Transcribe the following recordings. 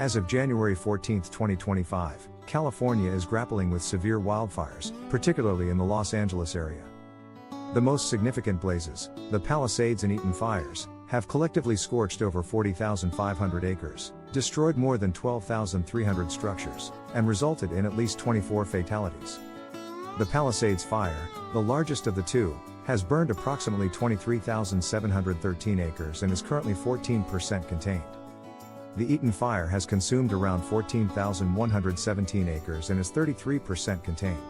As of January 14, 2025, California is grappling with severe wildfires, particularly in the Los Angeles area. The most significant blazes, the Palisades and Eaton fires, have collectively scorched over 40,500 acres, destroyed more than 12,300 structures, and resulted in at least 24 fatalities. The Palisades fire, the largest of the two, has burned approximately 23,713 acres and is currently 14% contained. The Eaton fire has consumed around 14,117 acres and is 33% contained.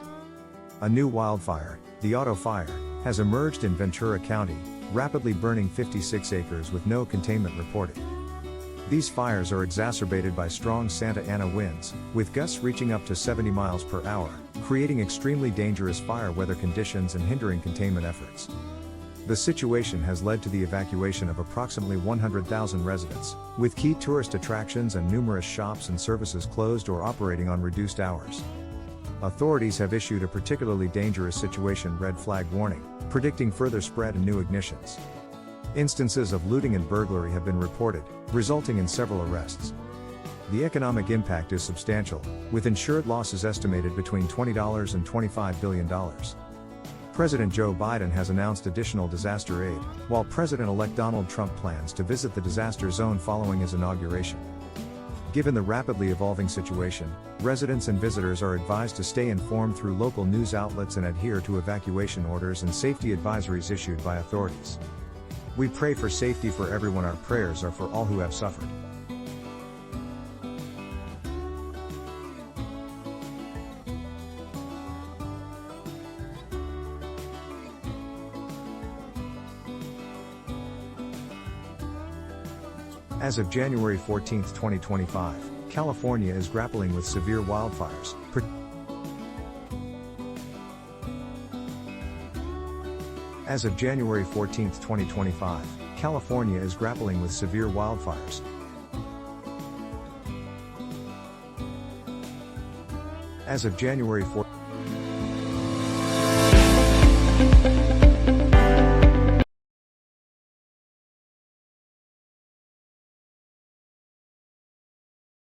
A new wildfire, the Auto Fire, has emerged in Ventura County, rapidly burning 56 acres with no containment reported. These fires are exacerbated by strong Santa Ana winds, with gusts reaching up to 70 miles per hour, creating extremely dangerous fire weather conditions and hindering containment efforts. The situation has led to the evacuation of approximately 100,000 residents, with key tourist attractions and numerous shops and services closed or operating on reduced hours. Authorities have issued a particularly dangerous situation red flag warning, predicting further spread and new ignitions. Instances of looting and burglary have been reported, resulting in several arrests. The economic impact is substantial, with insured losses estimated between $20 and $25 billion. President Joe Biden has announced additional disaster aid, while President-elect Donald Trump plans to visit the disaster zone following his inauguration. Given the rapidly evolving situation, residents and visitors are advised to stay informed through local news outlets and adhere to evacuation orders and safety advisories issued by authorities. We pray for safety for everyone. Our prayers are for all who have suffered. As of January 14, 2025, California is grappling with severe wildfires. As of January 14, 2025, California is grappling with severe wildfires. As of January 14,